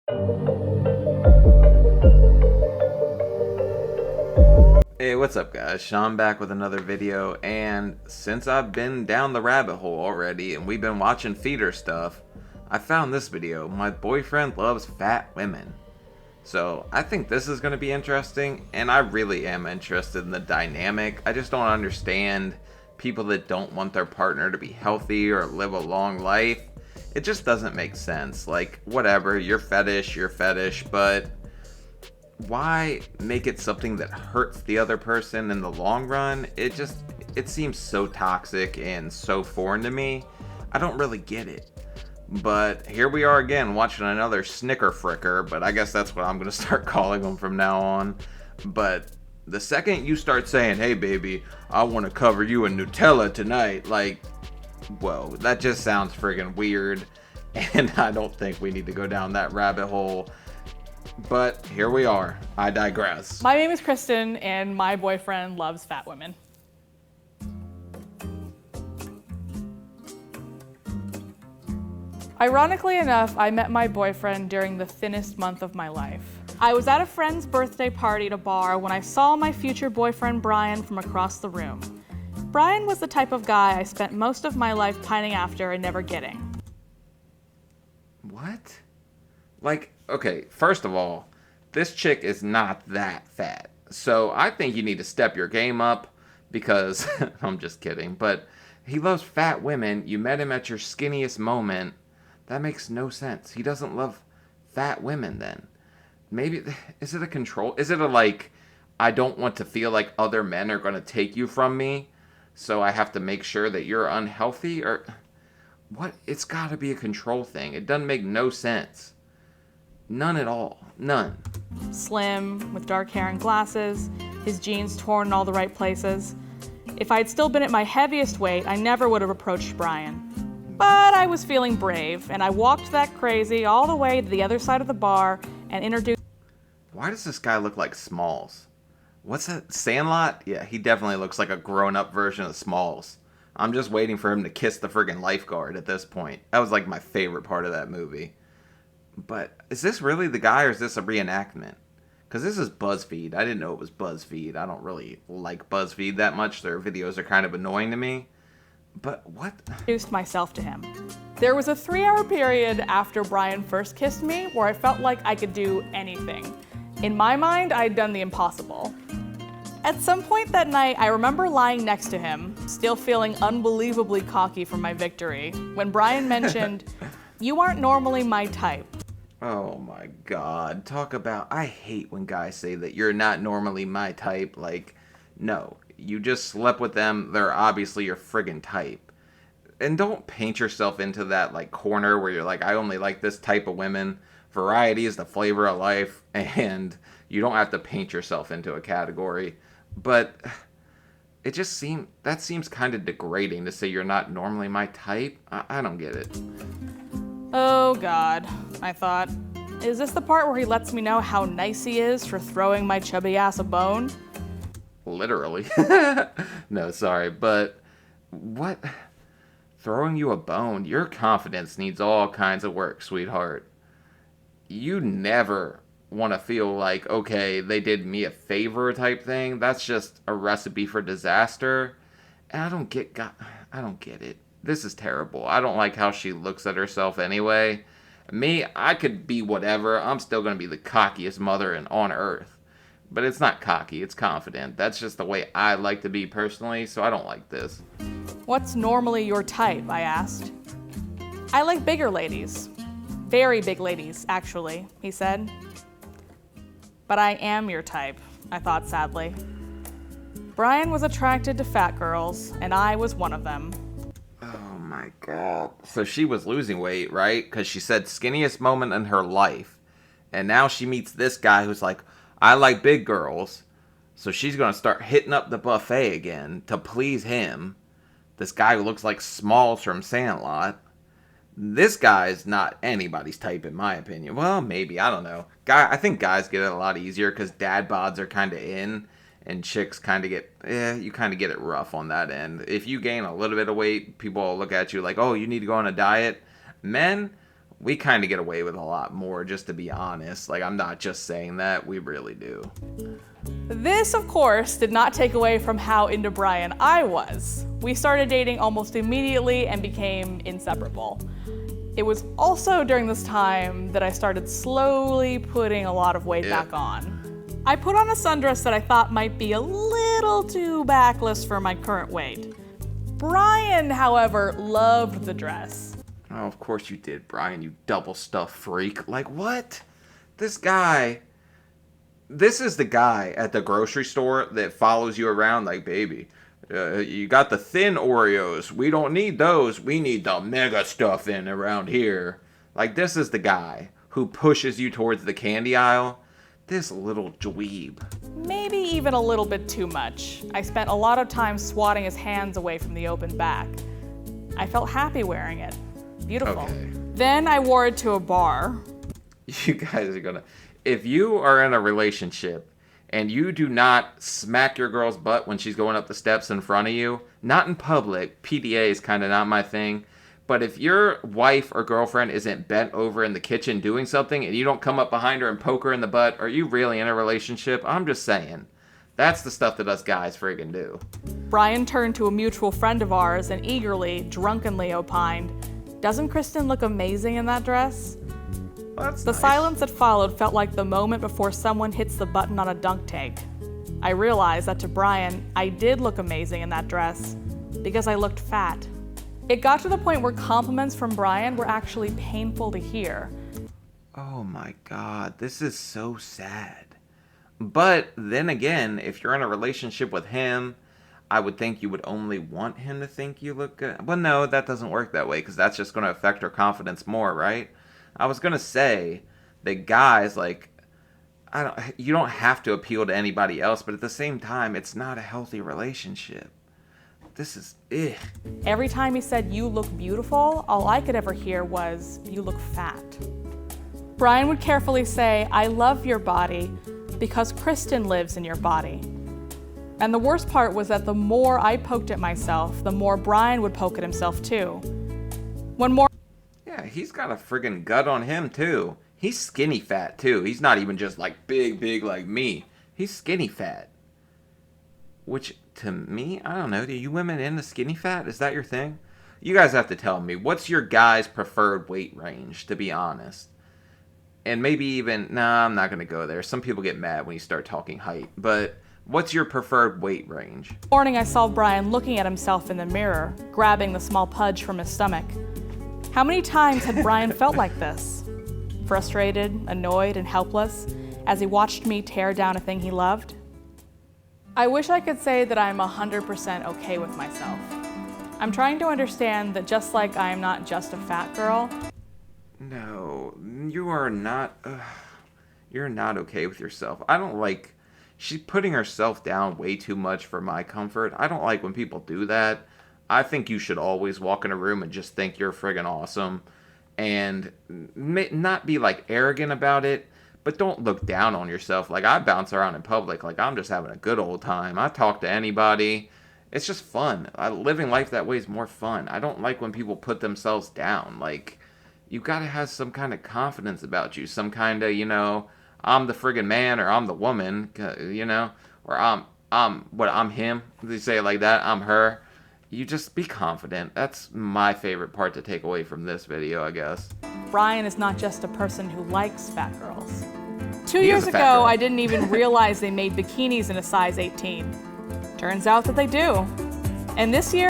Hey, what's up guys? Sean back with another video, and since I've been down the rabbit hole already and we've been watching feeder stuff, I found this video. My boyfriend loves fat women. So I think this is going to be interesting, and I really am interested in the dynamic. I just don't understand people that don't want their partner to be healthy or live a long life. It just doesn't make sense. Like, whatever, your fetish, but why make it something that hurts the other person in the long run? It seems so toxic and so foreign to me. I don't really get it. But here we are again watching another snicker fricker, but I guess that's what I'm gonna start calling them from now on. But the second you start saying, hey baby, I want to cover you in Nutella tonight, like, whoa, that just sounds friggin' weird, and I don't think we need to go down that rabbit hole. But here we are. I digress. My name is Kristen, and my boyfriend loves fat women. Ironically enough, I met my boyfriend during the thinnest month of my life. I was at a friend's birthday party at a bar when I saw my future boyfriend Brian from across the room. Brian was the type of guy I spent most of my life pining after and never getting. What? Like, okay, first of all, this chick is not that fat. So I think you need to step your game up because, I'm just kidding, but he loves fat women. You met him at your skinniest moment. That makes no sense. He doesn't love fat women then. Maybe, is it a control? Is it a like, I don't want to feel like other men are going to take you from me, so I have to make sure that you're unhealthy? Or what? It's got to be a control thing. It doesn't make no sense. None at all. None. Slim, with dark hair and glasses, his jeans torn in all the right places. If I'd still been at my heaviest weight, I never would have approached Brian. But I was feeling brave, and I walked that crazy all the way to the other side of the bar and introduced... Why does this guy look like Smalls? What's that? Sandlot? Yeah, he definitely looks like a grown-up version of Smalls. I'm just waiting for him to kiss the friggin' lifeguard at this point. That was like my favorite part of that movie. But is this really the guy, or is this a reenactment? Because this is BuzzFeed. I didn't know it was BuzzFeed. I don't really like BuzzFeed that much. Their videos are kind of annoying to me. But what? Introduced myself to him. There was a 3-hour period after Brian first kissed me where I felt like I could do anything. In my mind, I'd done the impossible. At some point that night, I remember lying next to him, still feeling unbelievably cocky from my victory, when Brian mentioned, "You aren't normally my type." Oh my god. Talk about... I hate when guys say that you're not normally my type. Like, no. You just slept with them. They're obviously your friggin' type. And don't paint yourself into that, like, corner where you're like, I only like this type of women. Variety is the flavor of life. And you don't have to paint yourself into a category. But it just seems kind of degrading to say you're not normally my type. I don't get it. Oh God, I thought. Is this the part where he lets me know how nice he is for throwing my chubby ass a bone? Literally. No, sorry, but what? Throwing you a bone? Your confidence needs all kinds of work, sweetheart. You never want to feel like, okay, they did me a favor type thing. That's just a recipe for disaster. And I don't get it. This is terrible. I don't like how she looks at herself anyway. Me, I could be whatever. I'm still going to be the cockiest mother on earth. But it's not cocky, it's confident. That's just the way I like to be personally, so I don't like this. What's normally your type? I asked. I like bigger ladies. Very big ladies, actually, he said. But I am your type, I thought sadly. Brian was attracted to fat girls, and I was one of them. Oh my god. So she was losing weight, right? Because she said skinniest moment in her life. And now she meets this guy who's like, I like big girls. So she's going to start hitting up the buffet again to please him. This guy who looks like Smalls from Sandlot. This guy's not anybody's type in my opinion. Well, maybe. I don't know. I think guys get it a lot easier because dad bods are kind of in. And chicks kind of get, you kind of get it rough on that end. If you gain a little bit of weight, people will look at you like, oh, you need to go on a diet. Men, We kind of get away with a lot more, just to be honest. Like, I'm not just saying that, we really do. This, of course, did not take away from how into Brian I was. We started dating almost immediately and became inseparable. It was also during this time that I started slowly putting a lot of weight back on. I put on a sundress that I thought might be a little too backless for my current weight. Brian, however, loved the dress. Oh, of course you did, Brian, you double-stuffed freak. Like, what? This guy... This is the guy at the grocery store that follows you around like, baby, you got the thin Oreos. We don't need those. We need the mega stuff in around here. Like, this is the guy who pushes you towards the candy aisle. This little dweeb. Maybe even a little bit too much. I spent a lot of time swatting his hands away from the open back. I felt happy wearing it. Beautiful. Okay. Then I wore it to a bar. You guys are gonna... If you are in a relationship and you do not smack your girl's butt when she's going up the steps in front of you, not in public, PDA is kind of not my thing, but if your wife or girlfriend isn't bent over in the kitchen doing something and you don't come up behind her and poke her in the butt, are you really in a relationship? I'm just saying. That's the stuff that us guys friggin' do. Brian turned to a mutual friend of ours and eagerly, drunkenly opined, "Doesn't Kristen look amazing in that dress?" Well, that's The nice. silence that followed felt like the moment before someone hits the button on a dunk tank. I realized that to Brian, I did look amazing in that dress because I looked fat. It got to the point where compliments from Brian were actually painful to hear. Oh my god, this is so sad. But then again, if you're in a relationship with him, I would think you would only want him to think you look good. Well, no, that doesn't work that way because that's just going to affect her confidence more, right? I was going to say that guys, like, you don't have to appeal to anybody else, but at the same time, it's not a healthy relationship. This is, Every time he said, "You look beautiful," all I could ever hear was, "You look fat." Brian would carefully say, "I love your body because Kristen lives in your body." And the worst part was that the more I poked at myself, the more Brian would poke at himself too. One more Yeah, he's got a friggin' gut on him, too. He's skinny fat, too. He's not even just, like, big like me. He's skinny fat. Which, to me, I don't know. Do you women into skinny fat? Is that your thing? You guys have to tell me. What's your guys' preferred weight range, to be honest? And maybe even... Nah, I'm not going to go there. Some people get mad when you start talking height. But what's your preferred weight range? morning I saw Brian looking at himself in the mirror, grabbing the small pudge from his stomach. How many times had Brian felt like this? Frustrated, annoyed, and helpless as he watched me tear down a thing he loved? I wish I could say that I'm 100% okay with myself. I'm trying to understand that just like I am not just a fat girl. No, you are not... you're not okay with yourself. I don't like... She's putting herself down way too much for my comfort. I don't like when people do that. I think you should always walk in a room and just think you're friggin' awesome. And not be, like, arrogant about it, but don't look down on yourself. Like, I bounce around in public like I'm just having a good old time. I talk to anybody. It's just fun. Living life that way is more fun. I don't like when people put themselves down. Like, you gotta have some kind of confidence about you. Some kind of, you know, I'm the friggin' man or I'm the woman, you know? Or I'm him. They say it like that. I'm her. You just be confident. That's my favorite part to take away from this video, I guess. Brian is not just a person who likes fat girls. 2 He is years a fat ago, girl. I didn't even realize they made bikinis in a size 18. Turns out that they do. And this year,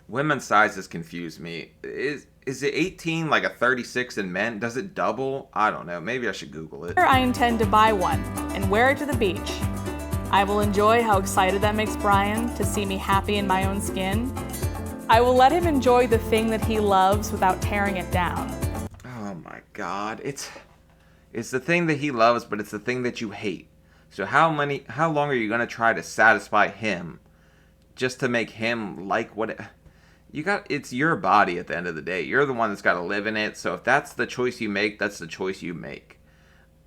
Women's sizes confuse me. Is it 18 like a 36 in men? Does it double? I don't know. Maybe I should Google it. I intend to buy one and wear it to the beach. I will enjoy how excited that makes Brian to see me happy in my own skin. I will let him enjoy the thing that he loves without tearing it down. Oh my god. It's the thing that he loves, but it's the thing that you hate. So how long are you going to try to satisfy him just to make him like what it's your body at the end of the day. You're the one that's got to live in it. So if that's the choice you make, that's the choice you make.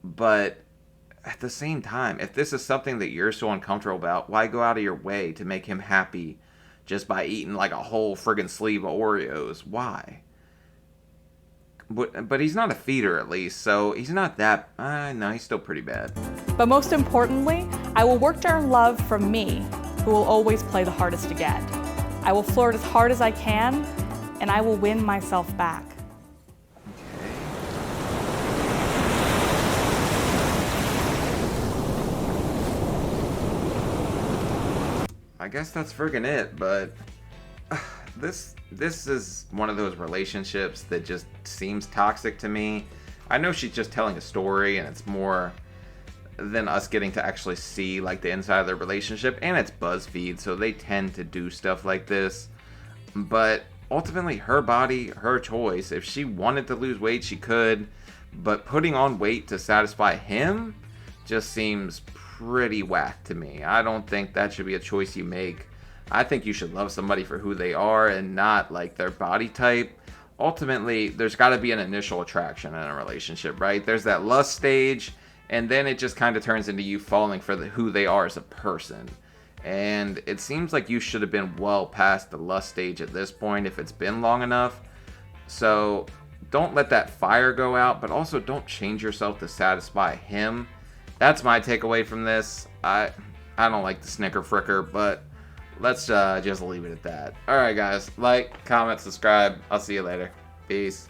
But at the same time, if this is something that you're so uncomfortable about, why go out of your way to make him happy just by eating like a whole friggin' sleeve of Oreos? Why? But he's not a feeder, at least, so he's not that... no, he's still pretty bad. But most importantly, I will work to earn love from me, who will always play the hardest to get. I will flirt as hard as I can, and I will win myself back. I guess that's friggin' it, but this is one of those relationships that just seems toxic to me. I know she's just telling a story, and it's more than us getting to actually see like the inside of their relationship, and it's BuzzFeed, so they tend to do stuff like this. But ultimately, her body, her choice. If she wanted to lose weight, she could, but putting on weight to satisfy him just seems pretty whack to me. I don't think that should be a choice you make. I think you should love somebody for who they are and not like their body type. Ultimately, there's got to be an initial attraction in a relationship, right? There's that lust stage, and then it just kind of turns into you falling for who they are as a person. And it seems like you should have been well past the lust stage at this point if it's been long enough. So don't let that fire go out, but also don't change yourself to satisfy him. That's my takeaway from this. I don't like the snicker fricker, but let's just leave it at that. Alright guys, like, comment, subscribe. I'll see you later. Peace.